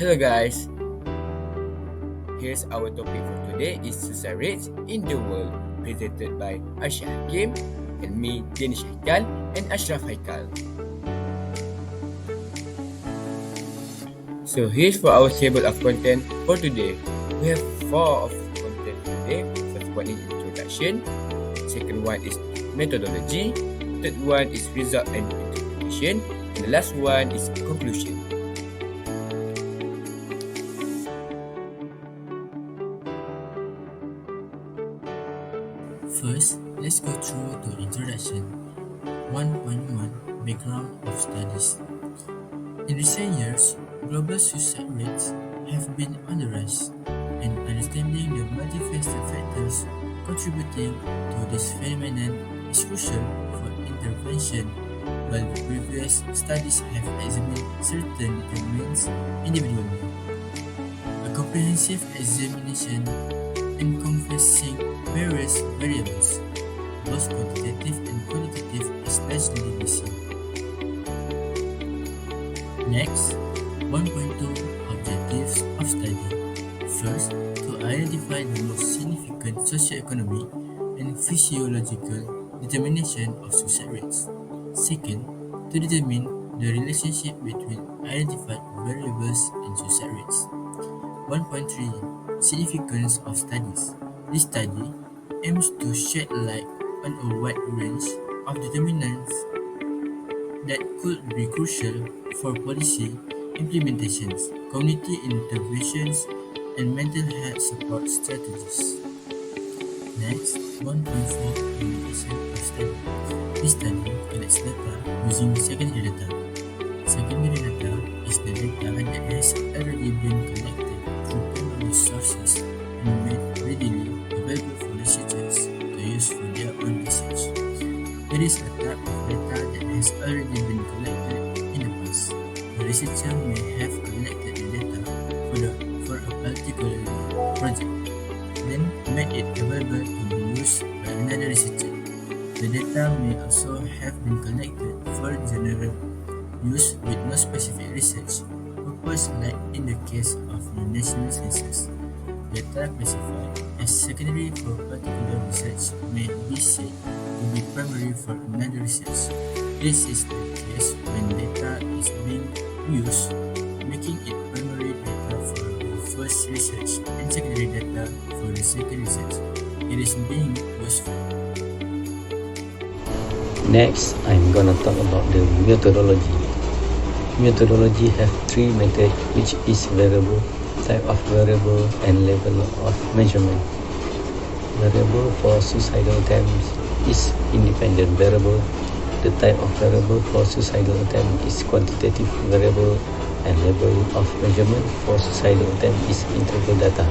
Hello guys, here's our topic for today is suicide rates in the world presented by Aisha Hakim and me, Danish Haikal and Ashraf Haikal. So here's for our table of content for today. We have four of content today. First one is introduction, second one is methodology, third one is result and interpretation, and the last one is conclusion. First, let's go through the introduction. 1.1 Background of Studies. In recent years, global suicide rates have been on the rise, and understanding the multifaceted factors contributing to this phenomenon is crucial for intervention. While the previous studies have examined certain determinants individually, a comprehensive examination encompassing various variables, both quantitative and qualitative, is largely missing. Next, 1.2 Objectives of Study. First, to identify the most significant socioeconomic and physiological determination of suicide rates. Second, to determine the relationship between identified variables and suicide rates. 1.3 Significance of Studies. This study aims to shed light on a wide range of determinants that could be crucial for policy implementations, community interventions, and mental health support strategies. Next, 1.4 Implication of Study. This study collects data using secondary data. Secondary data is the data that has already been collected through primary sources and made readily available for researchers to use for their own research. It is a type of data that has already been collected in the past. The researcher may have collected the data for a particular project, then made it available to be used by another researcher. The data may also have been collected for general use with no specific research purpose, like in the case of the national census. Data classified as secondary for particular research may be said to be primary for another research. This is the case when data is being used, making it primary data for the first research and secondary data for the second research it is being used for. Next, I'm gonna talk about the methodology. Methodology have three methods, which is variable, type of variable, and level of measurement. Variable for suicidal attempts is independent variable. The type of variable for suicidal attempt is quantitative variable, and level of measurement for suicidal attempt is interval data.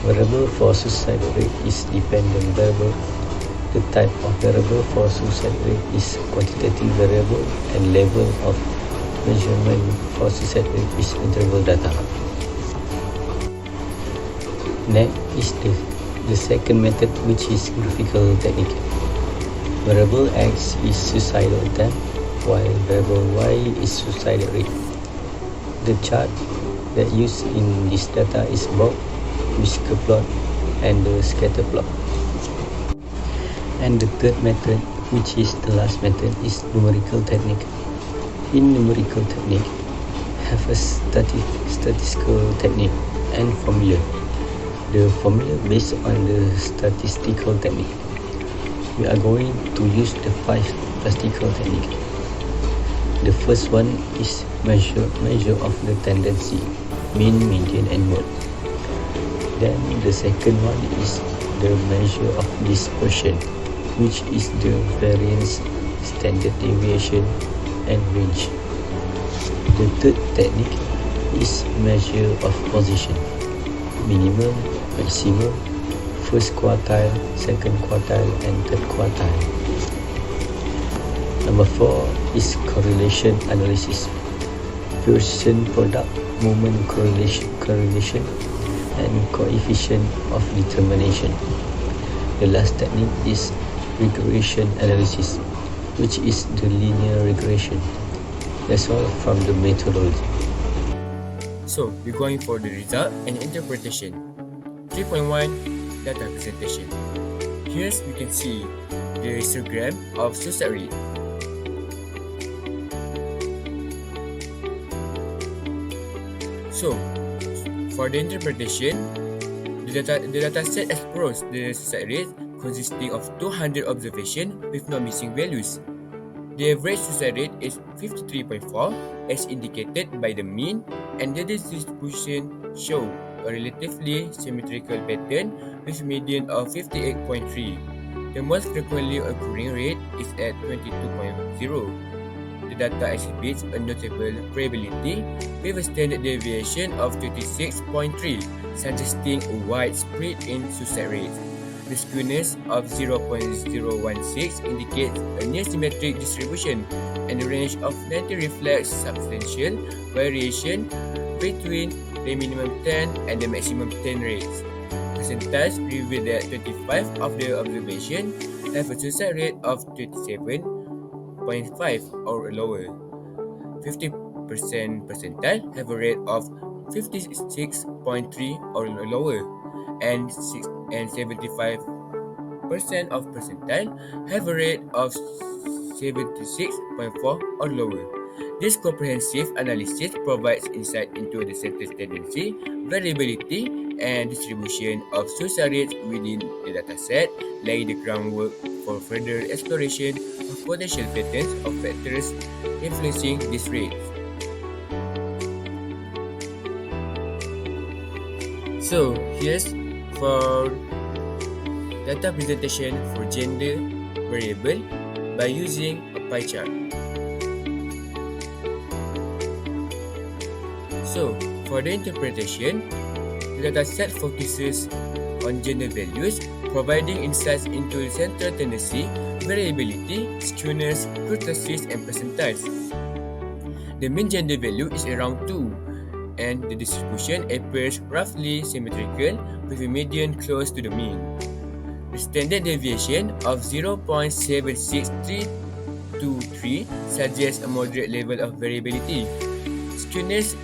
Variable for suicide rate is dependent variable. The type of variable for suicide rate is quantitative variable, and level of measurement for suicide rate is interval data. Next is the second method, which is graphical technique. Variable X is suicidal attempt, while variable Y is suicide rate. The chart that used in this data is box, whisker plot, and the scatter plot. And the third method, which is the last method, is numerical technique. In numerical technique, have a statistical technique and formula. The formula based on the statistical technique. We are going to use the 5 statistical technique. The first one is measure of the tendency, mean, median, and mode. Then the second one is the measure of dispersion, which is the variance, standard deviation, and range. The third technique is measure of position, minimum, maximum, first quartile, second quartile, and third quartile. Number 4 is correlation analysis, Pearson product, moment correlation, and coefficient of determination. The last technique is regression analysis, which is the linear regression. That's all from the methodology. So we're going for the result and interpretation. 3.1 Data presentation. Here we can see the histogram of suicide rate. So for the interpretation, the data set explores the suicide rate consisting of 200 observations with no missing values. The average suicide rate is 53.4 as indicated by the mean, and the distribution show a relatively symmetrical pattern with median of 58.3. The most frequently occurring rate is at 22.0. The data exhibits a notable variability with a standard deviation of 26.3, suggesting a wide spread in suicide rates. The skewness of 0.016 indicates a near symmetric distribution, and the range of 90 reflects substantial variation between the minimum 10 and the maximum 10 rates. Percentage reveal that 25 of the observation have a suicide rate of 27.5 or lower. 50% percentile have a rate of 56.3 or lower, and 75% of percentile have a rate of 76.4 or lower. This comprehensive analysis provides insight into the center's tendency, variability, and distribution of suicide rates within the dataset, laying the groundwork for further exploration of potential patterns of factors influencing these rates. So here's for data presentation for gender variable by using a pie chart. So for the interpretation, the dataset focuses on gender values, providing insights into central tendency, variability, skewness, kurtosis, and percentiles. The mean gender value is around 2, and the distribution appears roughly symmetrical with a median close to the mean. The standard deviation of 0.76323 suggests a moderate level of variability. Skewness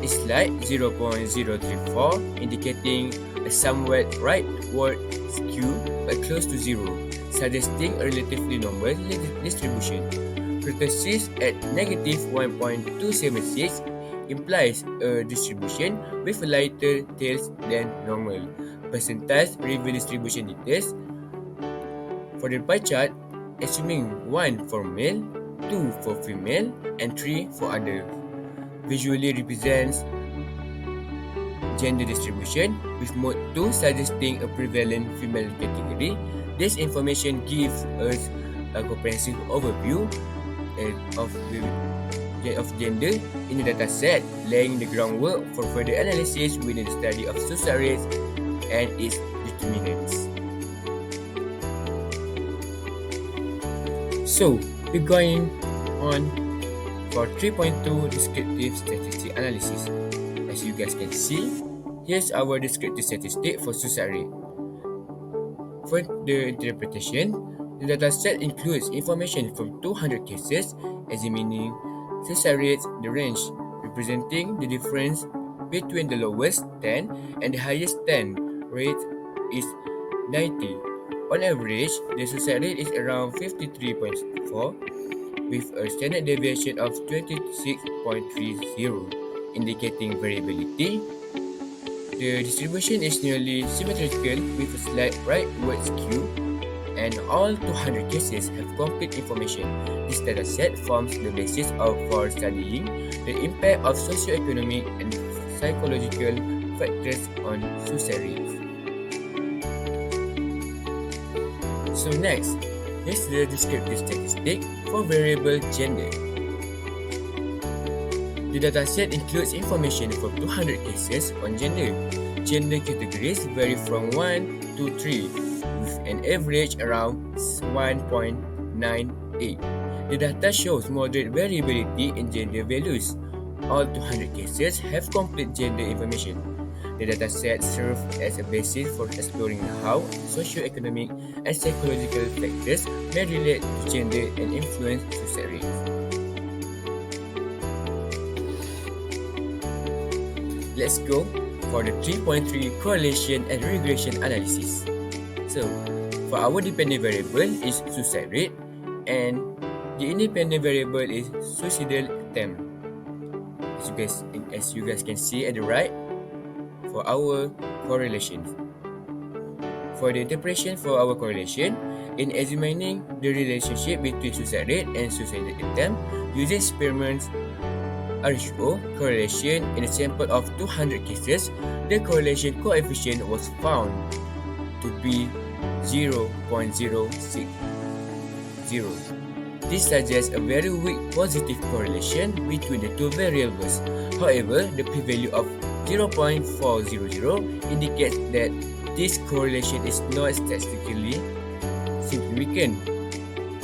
is slight 0.034, indicating a somewhat rightward skew but close to zero, suggesting a relatively normal distribution. Kurtosis at negative 1.276 implies a distribution with a lighter tails than normal. Percentiles reveal distribution details. For the pie chart, assuming 1 for male, 2 for female, and 3 for other, visually represents gender distribution, with mode 2 suggesting a prevalent female category. This information gives us a comprehensive overview of gender in the dataset, laying the groundwork for further analysis within the study of suicide rates and its determinants. So, we're going on for 3.2 descriptive statistic analysis. As you guys can see, here's our descriptive statistic for suicide rate. For the interpretation, the dataset includes information from 200 cases, examining suicide rates, the range representing the difference between the lowest 10 and the highest 10 rate is 90. On average, the suicide rate is around 53.4 with a standard deviation of 26.30, indicating variability. The distribution is nearly symmetrical with a slight rightward skew, and all 200 cases have complete information. This dataset forms the basis for studying the impact of socioeconomic and psychological factors on suicide rates. So next, here's the descriptive statistic for variable gender. The dataset includes information from 200 cases on gender. Gender categories vary from 1 to 3, with an average around 1.98. The data shows moderate variability in gender values. All 200 cases have complete gender information. The dataset serves as a basis for exploring how socioeconomic and psychological factors may relate to gender and influence suicide rates. let's go for the 3.3 correlation and regression analysis. So, for our dependent variable is suicide rate and the independent variable is suicidal attempt. As you guys can see at the right for our correlation. For the interpretation for our correlation, in examining the relationship between suicide rate and suicide attempt using Spearman's ratio correlation in a sample of 200 cases, the correlation coefficient was found to be 0.060. This suggests a very weak positive correlation between the two variables. However, the p-value of 0.400 indicates that this correlation is not statistically significant,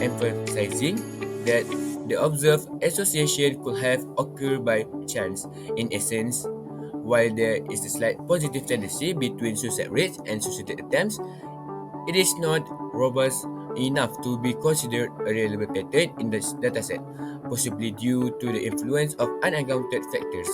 emphasizing that the observed association could have occurred by chance. In essence, while there is a slight positive tendency between suicide rates and suicide attempts, it is not robust enough to be considered a reliable pattern in the dataset, possibly due to the influence of unaccounted factors.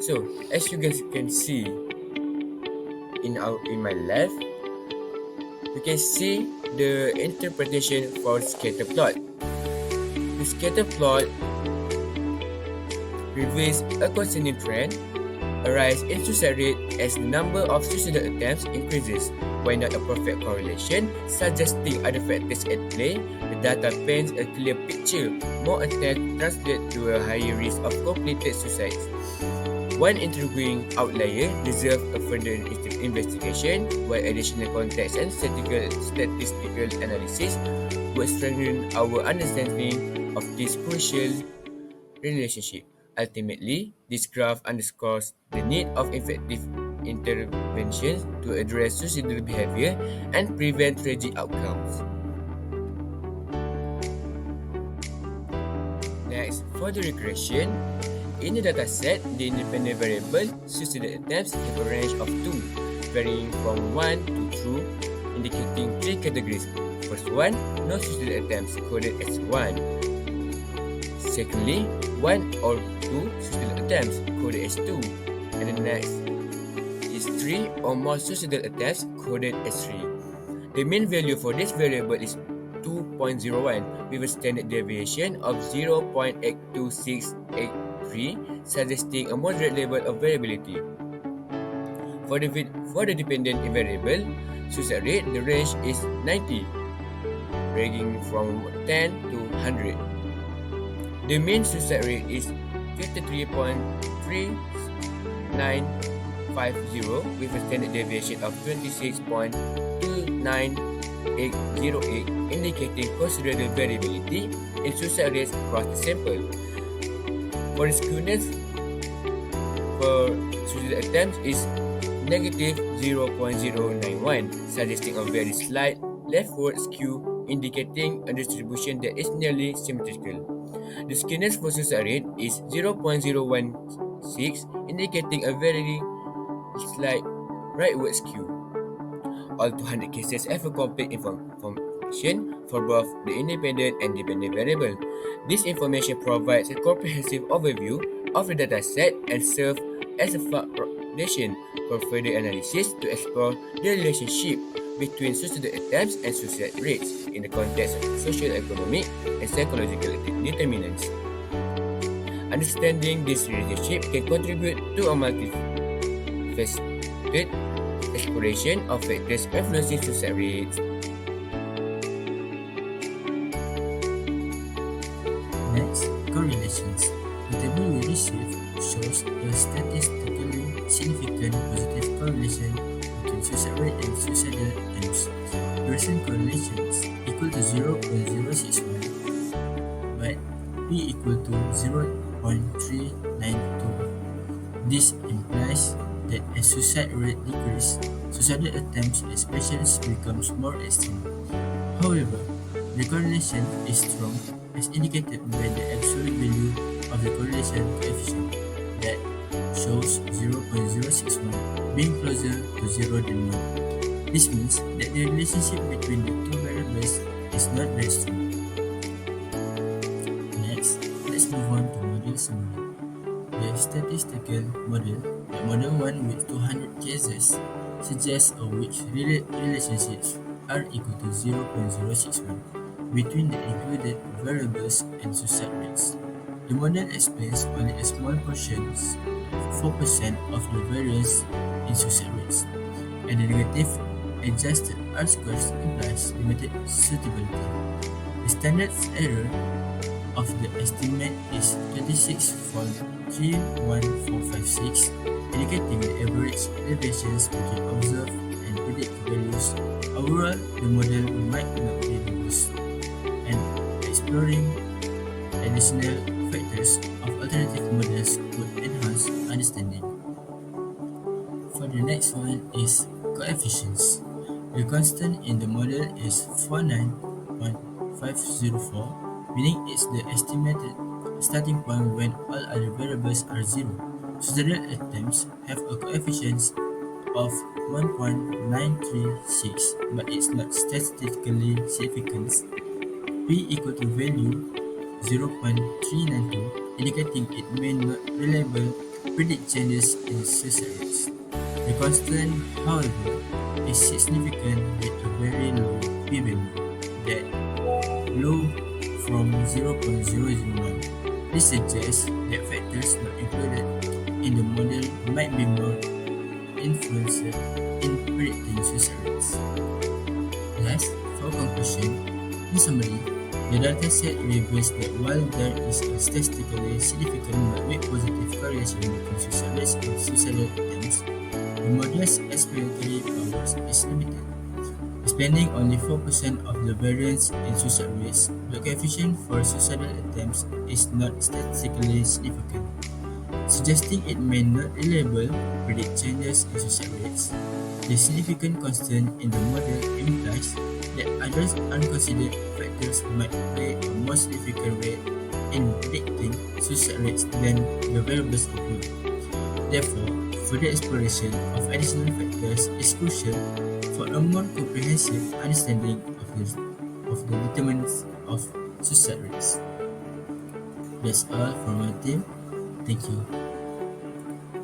So, as you guys can see in my left, we can see the interpretation for scatter plot. The scatter plot reveals a concerning trend, a rise in suicide rate as the number of suicidal attempts increases. While not a perfect correlation, suggesting other factors at play, the data paints a clear picture. More attempts translate to a higher risk of completed suicides. One intriguing outlier deserves a further investigation, while additional context and statistical analysis will strengthen our understanding of this crucial relationship. Ultimately, this graph underscores the need of effective interventions to address suicidal behavior and prevent tragic outcomes. Next, for the regression, in the dataset, the independent variable suicidal attempts have a range of 2, varying from 1 to true, indicating 3 categories. First one, no suicidal attempts coded as 1. Secondly, 1 or 2 suicidal attempts coded as 2. And the next is 3 or more suicidal attempts coded as 3. The mean value for this variable is 2.01 with a standard deviation of 0.8268, suggesting a moderate level of variability. For the dependent variable suicide rate, the range is 90, ranging from 10 to 100. The mean suicide rate is 53.3950 with a standard deviation of 26.29808, indicating considerable variability in suicide rates across the sample. For the skewness for suicide attempts is negative 0.091, suggesting a very slight leftward skew, indicating a distribution that is nearly symmetrical. The skewness for suicide rate is 0.016, indicating a very slight rightward skew. All 200 cases have a complete information for both the independent and dependent variable. This information provides a comprehensive overview of the dataset and serves as a foundation for further analysis to explore the relationship between suicidal attempts and suicide rates in the context of socio-economic and psychological determinants. Understanding this relationship can contribute to a multifaceted exploration of factors influencing suicide rates. Next, correlations. The table we received shows a statistically significant positive correlation between suicide rate and suicidal attempts. Percent correlations equal to 0.061, but p equal to 0.392. This implies that as suicide rate decreases, suicidal attempts especially becomes more extreme. However, the correlation is strong as indicated by the absolute value of the correlation coefficient that shows 0.061 being closer to 0 than 1. This means that the relationship between the two variables is not very strong. Next, let's move on to model summary. The statistical model, the model 1 with 200 cases, suggests a which relationships are equal to 0.061 between the included variables and suicide rates. The model explains only a small portion, 4% of the variance in suicide rates, and the negative adjusted R-squares implies limited suitability. The standard error of the estimate is 26.31456, indicating the average deviations between observed and predicted values. Overall, the model might not be robust, and exploring additional factors of alternative models could enhance understanding. For the next one is coefficients. The constant in the model is 49.504, meaning it's the estimated starting point when all other variables are zero. Suicidal attempts have a coefficient of 1.936, but it's not statistically significant. P equal to value 0.392, indicating it may not reliably predict changes in suicide rates. The constant, however, is significant with a very low p-value, that low from 0.001. This suggests that factors not included in the model might be more influential in predicting suicide rates. Last, for conclusion, in summary, the dataset reveals that while there is a statistically significant but weak positive correlation between suicide rates and suicidal attempts, the model's explanatory powers is limited. Explaining only 4% of the variance in suicide rates, the coefficient for suicidal attempts is not statistically significant, suggesting it may not reliably predict changes in suicide rates. The significant constant in the model implies that other unconsidered factors might play a more significant role in predicting suicide rates than the variables included. Therefore, further exploration of additional factors is crucial for a more comprehensive understanding of the determinants of suicide rates. That's all from my team. Thank you.